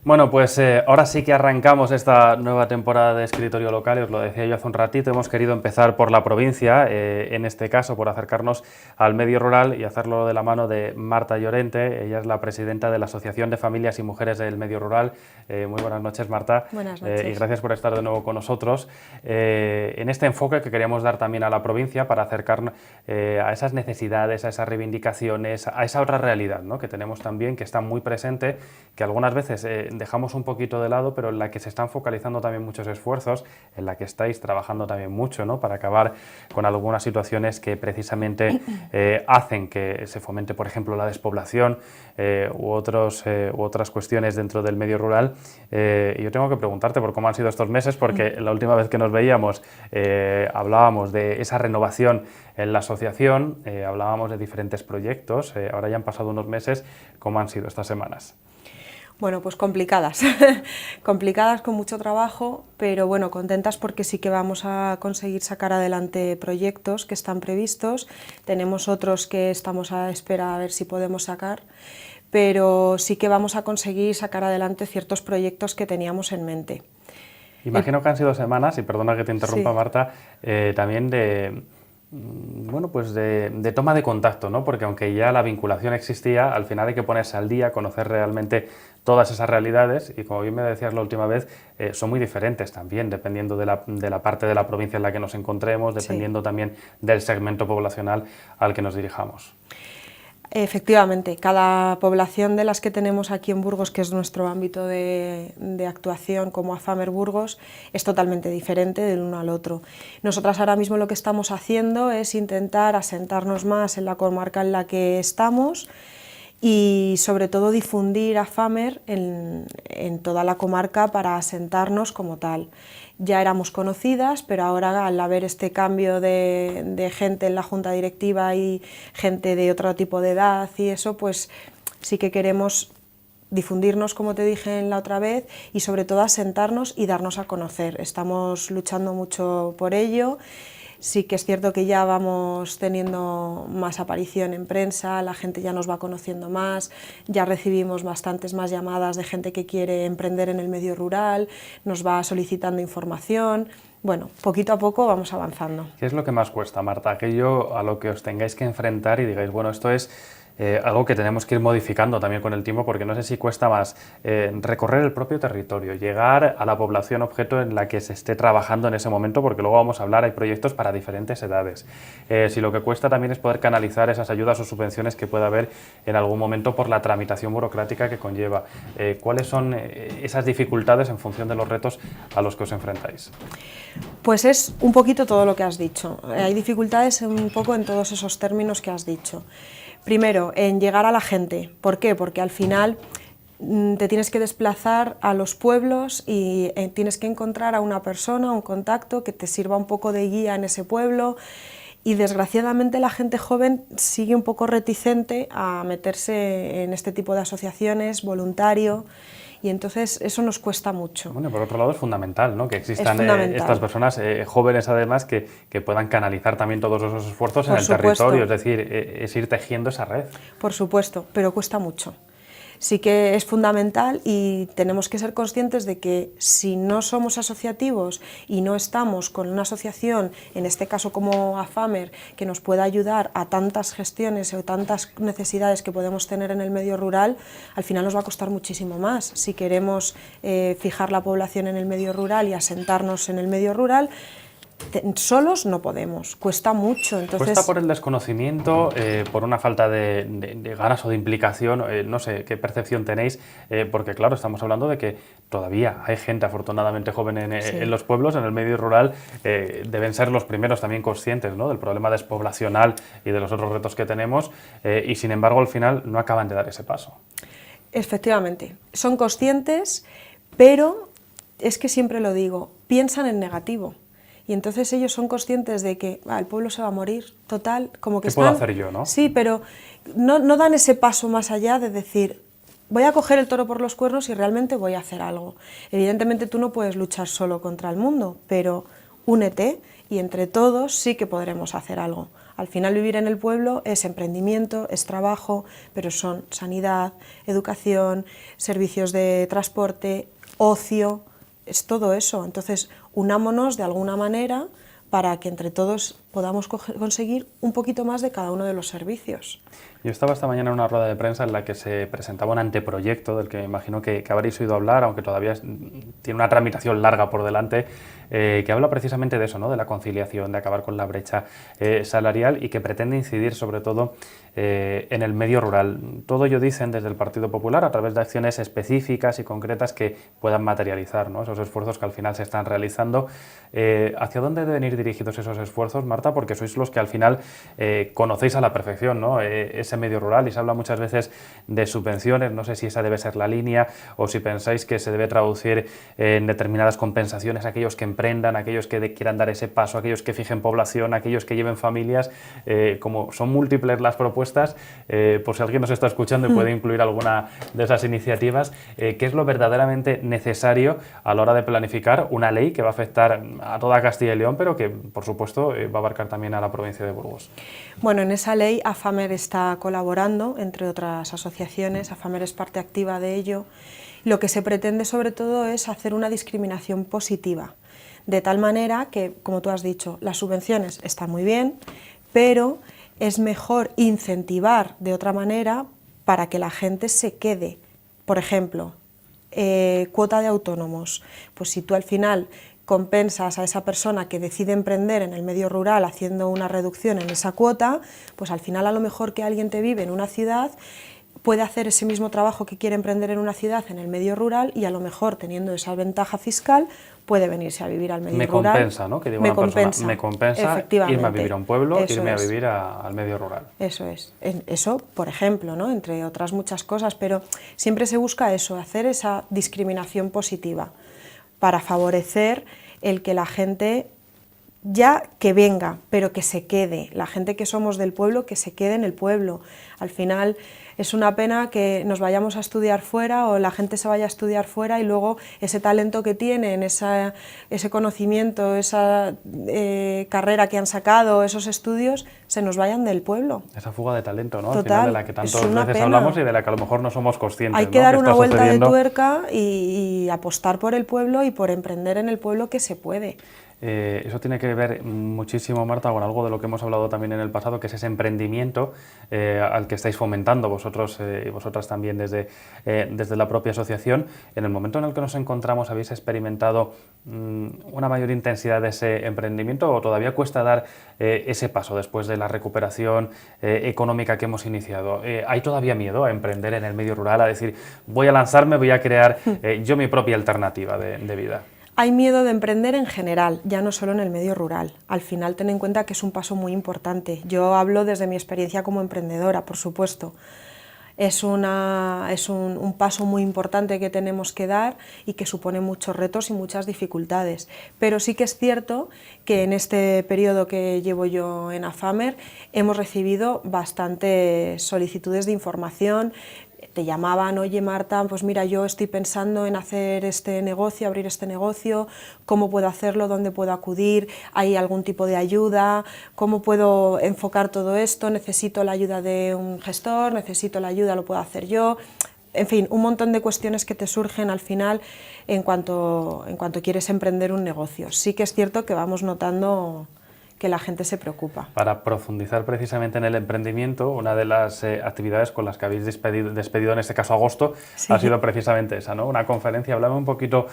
Bueno, pues ahora sí que arrancamos esta nueva temporada de Escritorio Local, y os lo decía yo hace un ratito, hemos querido empezar por la provincia, en este caso por acercarnos al medio rural y hacerlo de la mano de Marta Llorente. Ella es la presidenta de la Asociación de Familias y Mujeres del Medio Rural. Muy buenas noches, Marta. Buenas noches. Y gracias por estar de nuevo con nosotros. En este enfoque que queríamos dar también a la provincia para acercarnos a esas necesidades, a esas reivindicaciones, a esa otra realidad, ¿no?, que tenemos también, que está muy presente, que algunas veces dejamos un poquito de lado, pero en la que se están focalizando también muchos esfuerzos, en la que estáis trabajando también mucho, ¿no?, para acabar con algunas situaciones que precisamente hacen que se fomente, por ejemplo, la despoblación u otras cuestiones dentro del medio rural. Y yo tengo que preguntarte por cómo han sido estos meses, porque la última vez que nos veíamos hablábamos de esa renovación en la asociación, hablábamos de diferentes proyectos. Ahora ya han pasado unos meses. ¿Cómo han sido estas semanas? Bueno, pues complicadas, complicadas, con mucho trabajo, pero bueno, contentas porque sí que vamos a conseguir sacar adelante proyectos que están previstos. Tenemos otros que estamos a espera a ver si podemos sacar, pero sí que vamos a conseguir sacar adelante ciertos proyectos que teníamos en mente. Imagino que han sido semanas, y perdona que te interrumpa, Sí. Marta, también bueno, pues de toma de contacto, ¿no? Porque aunque ya la vinculación existía, al final hay que ponerse al día, conocer realmente todas esas realidades, y como bien me decías la última vez, son muy diferentes también, dependiendo de la parte de la provincia en la que nos encontremos, dependiendo también del segmento poblacional al que nos dirijamos. Efectivamente, cada población de las que tenemos aquí en Burgos, que es nuestro ámbito de actuación como AFAMER Burgos, es totalmente diferente del uno al otro. Nosotras ahora mismo lo que estamos haciendo es intentar asentarnos más en la comarca en la que estamos y sobre todo difundir AFAMER en toda la comarca para asentarnos como tal. Ya éramos conocidas, pero ahora al haber este cambio de gente en la junta directiva y gente de otro tipo de edad y eso, pues sí que queremos difundirnos, como te dije la otra vez, y sobre todo asentarnos y darnos a conocer. Estamos luchando mucho por ello. Sí que es cierto que ya vamos teniendo más aparición en prensa, la gente ya nos va conociendo más, ya recibimos bastantes más llamadas de gente que quiere emprender en el medio rural, nos va solicitando información. Bueno, poquito a poco vamos avanzando. ¿Qué es lo que más cuesta, Marta? Aquello a lo que os tengáis que enfrentar y digáis, bueno, esto es algo que tenemos que ir modificando también con el tiempo, porque no sé si cuesta más recorrer el propio territorio, llegar a la población objeto en la que se esté trabajando en ese momento, porque luego vamos a hablar, hay proyectos para diferentes edades. Si lo que cuesta también es poder canalizar esas ayudas o subvenciones que pueda haber en algún momento por la tramitación burocrática que conlleva. ¿Cuáles son esas dificultades en función de los retos a los que os enfrentáis? Pues es un poquito todo lo que has dicho. Hay dificultades un poco en todos esos términos que has dicho. Primero, en llegar a la gente. ¿Por qué? Porque al final te tienes que desplazar a los pueblos y tienes que encontrar a una persona, un contacto que te sirva un poco de guía en ese pueblo, y desgraciadamente la gente joven sigue un poco reticente a meterse en este tipo de asociaciones, voluntario, y entonces eso nos cuesta mucho. Bueno, por otro lado es fundamental, ¿no?, que existan estas personas jóvenes además que puedan canalizar también todos esos esfuerzos en el territorio, es decir, es ir tejiendo esa red. Por supuesto, pero cuesta mucho. Sí que es fundamental y tenemos que ser conscientes de que si no somos asociativos y no estamos con una asociación, en este caso como AFAMER, que nos pueda ayudar a tantas gestiones o tantas necesidades que podemos tener en el medio rural, al final nos va a costar muchísimo más. Si queremos fijar la población en el medio rural y asentarnos en el medio rural, solos no podemos, cuesta mucho. Entonces, ¿cuesta por el desconocimiento, por una falta de ganas o de implicación? No sé, ¿qué percepción tenéis? Porque claro, estamos hablando de que todavía hay gente afortunadamente joven en los pueblos, en el medio rural. Deben ser los primeros también conscientes, ¿no?, del problema despoblacional y de los otros retos que tenemos, y sin embargo al final no acaban de dar ese paso. Efectivamente, son conscientes, pero es que siempre lo digo, piensan en negativo. Y entonces ellos son conscientes de que el pueblo se va a morir, total, como que ¿Qué puedo hacer yo, no? Sí, pero no dan ese paso más allá de decir, voy a coger el toro por los cuernos y realmente voy a hacer algo. Evidentemente tú no puedes luchar solo contra el mundo, pero únete y entre todos sí que podremos hacer algo. Al final vivir en el pueblo es emprendimiento, es trabajo, pero son sanidad, educación, servicios de transporte, ocio, es todo eso. Entonces, unámonos de alguna manera para que entre todos podamos conseguir un poquito más de cada uno de los servicios. Yo estaba esta mañana en una rueda de prensa en la que se presentaba un anteproyecto del que me imagino que habréis oído hablar, aunque todavía tiene una tramitación larga por delante, que habla precisamente de eso, ¿no? De la conciliación, de acabar con la brecha salarial y que pretende incidir sobre todo en el medio rural. Todo ello dicen desde el Partido Popular a través de acciones específicas y concretas que puedan materializar, ¿no? Esos esfuerzos que al final se están realizando. ¿Hacia dónde deben ir dirigidos esos esfuerzos, Marta? Porque sois los que al final conocéis a la perfección, ¿no? Ese medio rural, y se habla muchas veces de subvenciones, no sé si esa debe ser la línea o si pensáis que se debe traducir en determinadas compensaciones a aquellos que emprendan, a aquellos que quieran dar ese paso, a aquellos que fijen población, a aquellos que lleven familias, como son múltiples las propuestas, por si alguien nos está escuchando y puede incluir alguna de esas iniciativas, ¿qué es lo verdaderamente necesario a la hora de planificar una ley que va a afectar a toda Castilla y León, pero que por supuesto va a abarcar también a la provincia de Burgos? Bueno, en esa ley AFAMER está colaborando, entre otras asociaciones, AFAMER es parte activa de ello. Lo que se pretende sobre todo es hacer una discriminación positiva, de tal manera que, como tú has dicho, las subvenciones están muy bien, pero es mejor incentivar de otra manera para que la gente se quede. Por ejemplo, cuota de autónomos, pues si tú al final compensas a esa persona que decide emprender en el medio rural haciendo una reducción en esa cuota, pues al final a lo mejor que alguien te vive en una ciudad puede hacer ese mismo trabajo que quiere emprender en una ciudad en el medio rural y a lo mejor teniendo esa ventaja fiscal puede venirse a vivir al medio rural. Me compensa, ¿no? Que digo una persona, me compensa irme a vivir a un pueblo, irme a vivir al medio rural. Eso es. Eso, por ejemplo, ¿no? Entre otras muchas cosas, pero siempre se busca eso, hacer esa discriminación positiva para favorecer el que la gente ya que venga, pero que se quede, la gente que somos del pueblo, que se quede en el pueblo. Al final es una pena que nos vayamos a estudiar fuera o la gente se vaya a estudiar fuera y luego ese talento que tienen, ese conocimiento, esa carrera que han sacado, esos estudios, se nos vayan del pueblo. Esa fuga de talento, ¿no? Total, al final de la que tantas veces hablamos y de la que a lo mejor no somos conscientes. Hay que dar una vuelta de tuerca y apostar por el pueblo y por emprender en el pueblo, que se puede. Eso tiene que ver muchísimo, Marta, con algo de lo que hemos hablado también en el pasado, que es ese emprendimiento al que estáis fomentando vosotros y vosotras también desde la propia asociación. En el momento en el que nos encontramos, ¿habéis experimentado una mayor intensidad de ese emprendimiento o todavía cuesta dar ese paso después de la recuperación económica que hemos iniciado? ¿Hay todavía miedo a emprender en el medio rural, a decir, voy a lanzarme, voy a crear yo mi propia alternativa de vida? Hay miedo de emprender en general, ya no solo en el medio rural. Al final ten en cuenta que es un paso muy importante. Yo hablo desde mi experiencia como emprendedora, por supuesto. Es un paso muy importante que tenemos que dar y que supone muchos retos y muchas dificultades. Pero sí que es cierto que en este periodo que llevo yo en AFAMER hemos recibido bastantes solicitudes de información. Te llamaban, oye Marta, pues mira, yo estoy pensando en hacer este negocio, abrir este negocio, ¿cómo puedo hacerlo? ¿Dónde puedo acudir? ¿Hay algún tipo de ayuda? ¿Cómo puedo enfocar todo esto? ¿Necesito la ayuda de un gestor? ¿Necesito la ayuda? ¿Lo puedo hacer yo? En fin, un montón de cuestiones que te surgen al final en cuanto quieres emprender un negocio. Sí que es cierto que vamos notando que la gente se preocupa. Para profundizar precisamente en el emprendimiento, una de las actividades con las que habéis despedido en este caso agosto, sí, ha sido precisamente esa, ¿no? Una conferencia. Háblame un poquito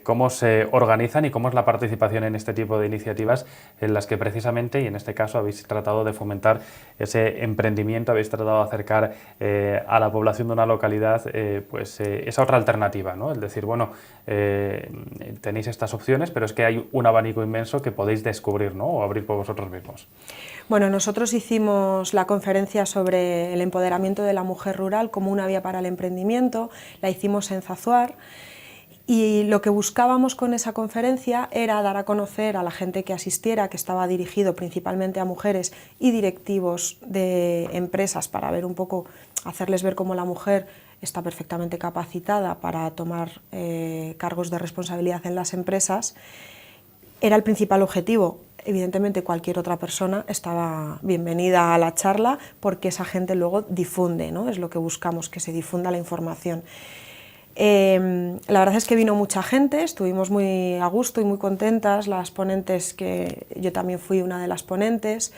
cómo se organizan y cómo es la participación en este tipo de iniciativas en las que precisamente, y en este caso, habéis tratado de fomentar ese emprendimiento, habéis tratado de acercar a la población de una localidad esa otra alternativa, ¿no? Es decir, bueno, tenéis estas opciones, pero es que hay un abanico inmenso que podéis descubrir, ¿no? Abrir por vosotros mismos. Bueno, nosotros hicimos la conferencia sobre el empoderamiento de la mujer rural como una vía para el emprendimiento, la hicimos en Zazuar y lo que buscábamos con esa conferencia era dar a conocer a la gente que asistiera, que estaba dirigido principalmente a mujeres y directivos de empresas para ver un poco, hacerles ver cómo la mujer está perfectamente capacitada para tomar cargos de responsabilidad en las empresas. Era el principal objetivo. Evidentemente cualquier otra persona estaba bienvenida a la charla porque esa gente luego difunde, ¿no? Es lo que buscamos, que se difunda la información. La verdad es que vino mucha gente, estuvimos muy a gusto y muy contentas, las ponentes, que yo también fui una de las ponentes,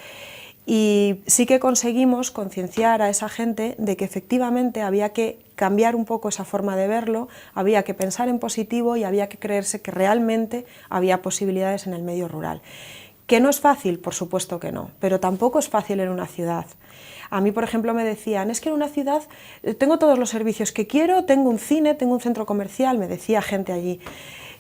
y sí que conseguimos concienciar a esa gente de que efectivamente había que cambiar un poco esa forma de verlo, había que pensar en positivo y había que creerse que realmente había posibilidades en el medio rural. ¿Que no es fácil? Por supuesto que no, pero tampoco es fácil en una ciudad. A mí, por ejemplo, me decían, es que en una ciudad tengo todos los servicios que quiero, tengo un cine, tengo un centro comercial, me decía gente allí.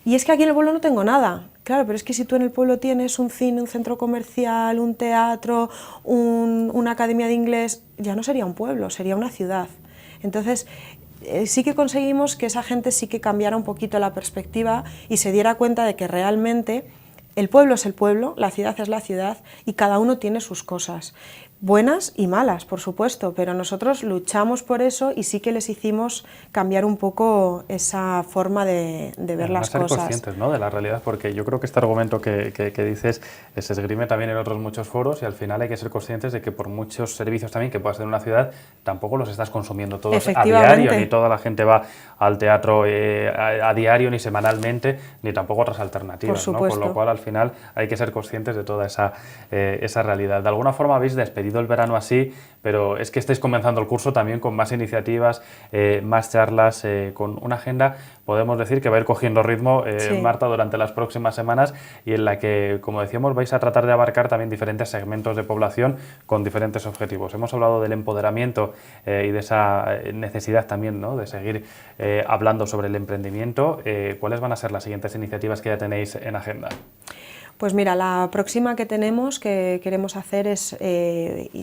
Y es que aquí en el pueblo no tengo nada. Claro, pero es que si tú en el pueblo tienes un cine, un centro comercial, un teatro, una academia de inglés, ya no sería un pueblo, sería una ciudad. Entonces, sí que conseguimos que esa gente sí que cambiara un poquito la perspectiva y se diera cuenta de que realmente el pueblo es el pueblo, la ciudad es la ciudad y cada uno tiene sus cosas. Buenas y malas, por supuesto, pero nosotros luchamos por eso y sí que les hicimos cambiar un poco esa forma de ver las cosas. Ser conscientes, ¿no?, de la realidad, porque yo creo que este argumento que dices se esgrime también en otros muchos foros y al final hay que ser conscientes de que por muchos servicios también que puedas tener en una ciudad, tampoco los estás consumiendo todos a diario, ni toda la gente va al teatro a diario, ni semanalmente, ni tampoco otras alternativas, ¿no? Con lo cual al final hay que ser conscientes de toda esa realidad. De alguna forma habéis despedido el verano así, pero es que estáis comenzando el curso también con más iniciativas, más charlas, con una agenda, podemos decir, que va a ir cogiendo ritmo, sí, Marta, durante las próximas semanas y en la que, como decíamos, vais a tratar de abarcar también diferentes segmentos de población con diferentes objetivos. Hemos hablado del empoderamiento y de esa necesidad también, ¿no?, de seguir hablando sobre el emprendimiento. ¿Cuáles van a ser las siguientes iniciativas que ya tenéis en agenda? Pues mira, la próxima que tenemos, que queremos hacer, es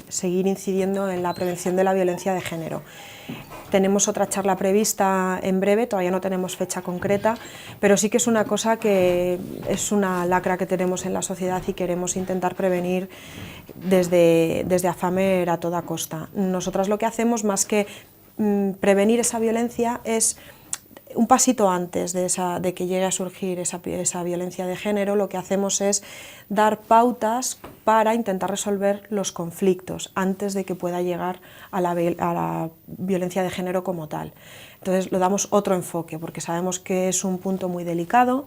seguir incidiendo en la prevención de la violencia de género. Tenemos otra charla prevista en breve, todavía no tenemos fecha concreta, pero sí que es una cosa que es una lacra que tenemos en la sociedad y queremos intentar prevenir desde AFAMER a toda costa. Nosotras lo que hacemos, más que prevenir esa violencia, es un pasito antes de que llegue a surgir esa violencia de género. Lo que hacemos es dar pautas para intentar resolver los conflictos antes de que pueda llegar a la violencia de género como tal. Entonces lo damos otro enfoque, porque sabemos que es un punto muy delicado,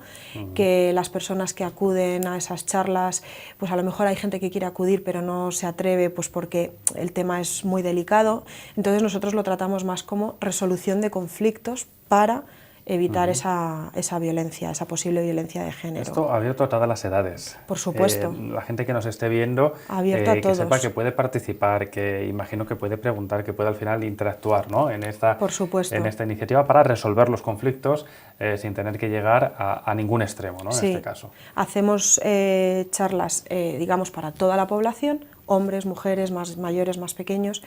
que las personas que acuden a esas charlas, pues a lo mejor hay gente que quiere acudir pero no se atreve, pues porque el tema es muy delicado. Entonces nosotros lo tratamos más como resolución de conflictos para evitar esa violencia, esa posible violencia de género. Esto abierto a todas las edades. Por supuesto. La gente que nos esté viendo, abierto a todos. Que sepa que puede participar, que imagino que puede preguntar, que puede al final interactuar, ¿no?, en esta iniciativa para resolver los conflictos sin tener que llegar a ningún extremo, ¿no?, sí, en este caso. Hacemos charlas, digamos, para toda la población, hombres, mujeres, más mayores, más pequeños,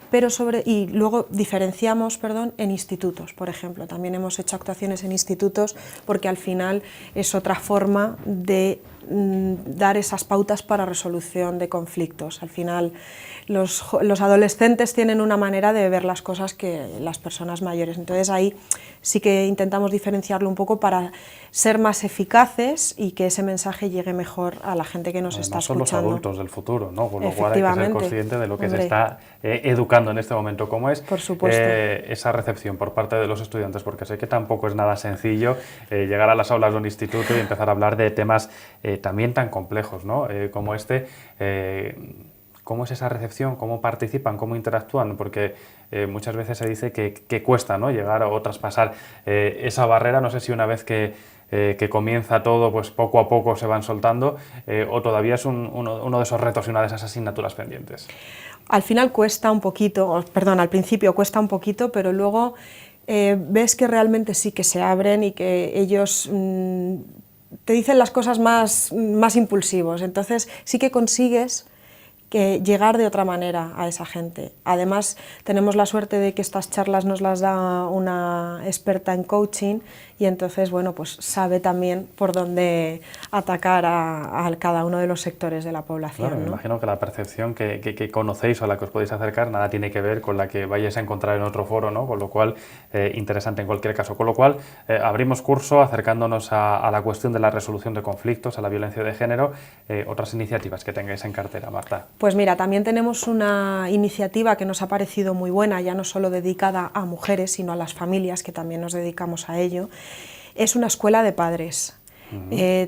pero y luego diferenciamos, en institutos, por ejemplo. También hemos hecho actuaciones en institutos porque al final es otra forma de dar esas pautas para resolución de conflictos. Al final los adolescentes tienen una manera de ver las cosas que las personas mayores, entonces ahí sí que intentamos diferenciarlo un poco para ser más eficaces y que ese mensaje llegue mejor a la gente que nos está escuchando. Son los adultos del futuro, ¿no?, con lo cual hay que ser consciente de lo que se está educando en este momento. ¿Cómo es esa recepción por parte de los estudiantes? Porque sé que tampoco es nada sencillo llegar a las aulas de un instituto y empezar a hablar de temas también tan complejos, ¿no?, como este. ¿Cómo es esa recepción? ¿Cómo participan? ¿Cómo interactúan? Porque muchas veces se dice que cuesta, ¿no?, llegar o traspasar esa barrera. No sé si una vez que comienza todo, pues poco a poco se van soltando, o todavía es uno de esos retos y una de esas asignaturas pendientes. Al final cuesta un poquito, al principio cuesta un poquito, pero luego ves que realmente sí que se abren y que ellos te dicen las cosas más impulsivos. Entonces sí que consigues que llegar de otra manera a esa gente. Además, tenemos la suerte de que estas charlas nos las da una experta en coaching y entonces, bueno, pues sabe también por dónde atacar a cada uno de los sectores de la población. Claro, me imagino que la percepción que conocéis o a la que os podéis acercar nada tiene que ver con la que vayáis a encontrar en otro foro, ¿no? Con lo cual, interesante en cualquier caso. Con lo cual, abrimos curso acercándonos a la cuestión de la resolución de conflictos, a la violencia de género. Otras iniciativas que tengáis en cartera, Marta. Pues mira, también tenemos una iniciativa que nos ha parecido muy buena, ya no solo dedicada a mujeres, sino a las familias, que también nos dedicamos a ello. Es una escuela de padres.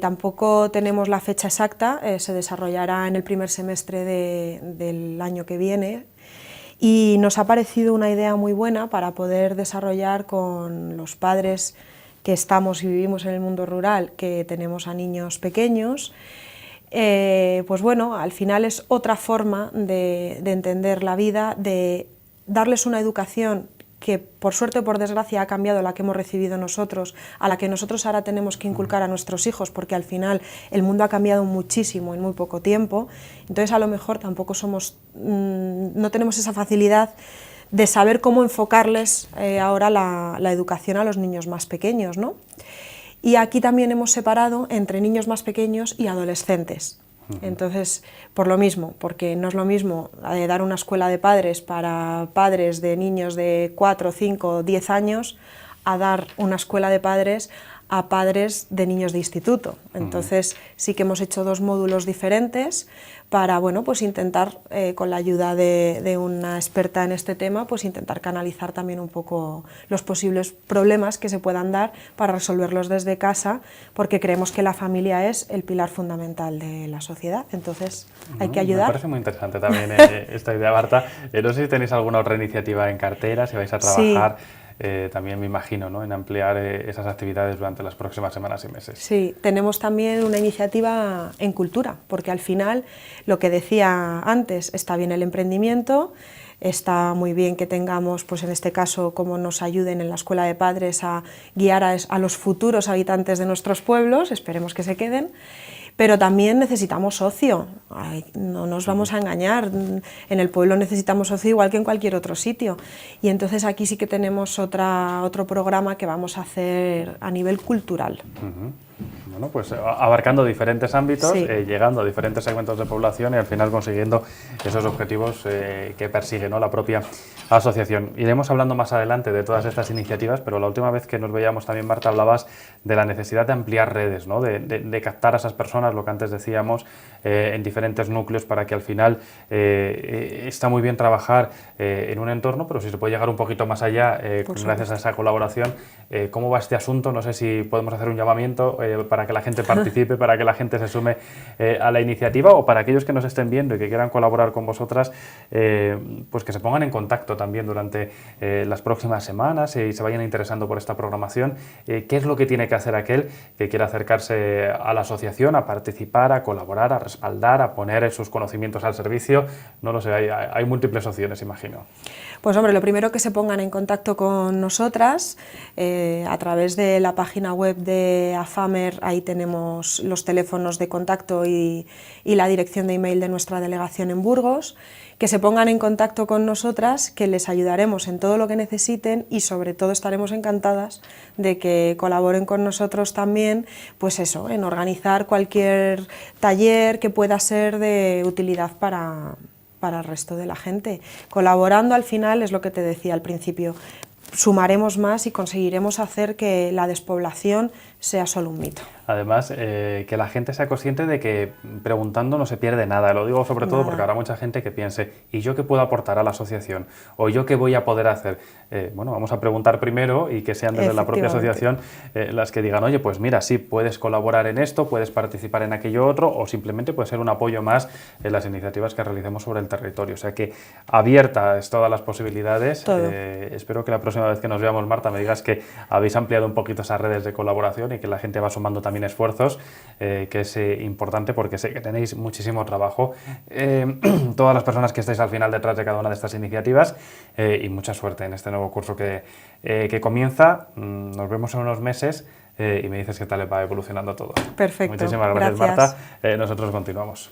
Tampoco tenemos la fecha exacta, se desarrollará en el primer semestre del año que viene y nos ha parecido una idea muy buena para poder desarrollar con los padres que estamos y vivimos en el mundo rural, que tenemos a niños pequeños. Pues bueno, al final es otra forma de entender la vida, de darles una educación que por suerte o por desgracia ha cambiado la que hemos recibido nosotros, a la que nosotros ahora tenemos que inculcar a nuestros hijos, porque al final el mundo ha cambiado muchísimo en muy poco tiempo, entonces a lo mejor tampoco no tenemos esa facilidad de saber cómo enfocarles ahora la educación a los niños más pequeños, ¿no? Y aquí también hemos separado entre niños más pequeños y adolescentes. Entonces, por lo mismo, porque no es lo mismo dar una escuela de padres para padres de niños de 4, 5, 10 años a dar una escuela de padres a padres de niños de instituto. Entonces sí que hemos hecho 2 módulos diferentes para, bueno, pues intentar, con la ayuda de una experta en este tema, pues intentar canalizar también un poco los posibles problemas que se puedan dar para resolverlos desde casa, porque creemos que la familia es el pilar fundamental de la sociedad, entonces hay que ayudar. Me parece muy interesante también esta idea, Marta. No sé si tenéis alguna otra iniciativa en cartera, si vais a trabajar... Sí. También me imagino, ¿no?, en ampliar esas actividades durante las próximas semanas y meses. Sí, tenemos también una iniciativa en cultura, porque al final, lo que decía antes, está bien el emprendimiento, está muy bien que tengamos, pues en este caso, como nos ayuden en la escuela de padres a guiar a los futuros habitantes de nuestros pueblos, esperemos que se queden, pero también necesitamos ocio, no nos vamos a engañar, en el pueblo necesitamos ocio igual que en cualquier otro sitio, y entonces aquí sí que tenemos otro programa que vamos a hacer a nivel cultural. Bueno, pues abarcando diferentes ámbitos, sí, llegando a diferentes segmentos de población y al final consiguiendo esos objetivos que persigue, ¿no?, la propia asociación. Iremos hablando más adelante de todas estas iniciativas, pero la última vez que nos veíamos también, Marta, hablabas de la necesidad de ampliar redes, ¿no?, de captar a esas personas, lo que antes decíamos, en diferentes núcleos para que al final está muy bien trabajar en un entorno, pero si se puede llegar un poquito más allá, gracias a esa colaboración. ¿Cómo va este asunto? No sé si podemos hacer un llamamiento para que la gente participe, para que la gente se sume a la iniciativa, o para aquellos que nos estén viendo y que quieran colaborar con vosotras, pues que se pongan en contacto también durante las próximas semanas y se vayan interesando por esta programación. ¿Qué es lo que tiene que hacer aquel que quiera acercarse a la asociación, a participar, a colaborar, a respaldar, a poner sus conocimientos al servicio? No lo sé, hay múltiples opciones, imagino. Pues hombre, lo primero, que se pongan en contacto con nosotras a través de la página web de AFAMER. Ahí tenemos los teléfonos de contacto y la dirección de email de nuestra delegación en Burgos. Que se pongan en contacto con nosotras, que les ayudaremos en todo lo que necesiten y sobre todo estaremos encantadas de que colaboren con nosotros también, pues eso, en organizar cualquier taller que pueda ser de utilidad para el resto de la gente. Colaborando, al final, es lo que te decía al principio, sumaremos más y conseguiremos hacer que la despoblación sea solo un mito. Además, que la gente sea consciente de que preguntando no se pierde nada. Lo digo sobre todo porque habrá mucha gente que piense, ¿y yo qué puedo aportar a la asociación? ¿O yo qué voy a poder hacer? Bueno, vamos a preguntar primero y que sean desde la propia asociación las que digan, oye, pues mira, sí, puedes colaborar en esto, puedes participar en aquello otro, o simplemente puede ser un apoyo más en las iniciativas que realicemos sobre el territorio. O sea que abiertas todas las posibilidades. Espero que la próxima vez que nos veamos, Marta, me digas que habéis ampliado un poquito esas redes de colaboración y que la gente va sumando también esfuerzos, que es importante, porque sé que tenéis muchísimo trabajo, todas las personas que estáis al final detrás de cada una de estas iniciativas, y mucha suerte en este nuevo curso que comienza. Nos vemos en unos meses y me dices qué tal va evolucionando todo. Perfecto. Muchísimas gracias, Marta. Nosotros continuamos.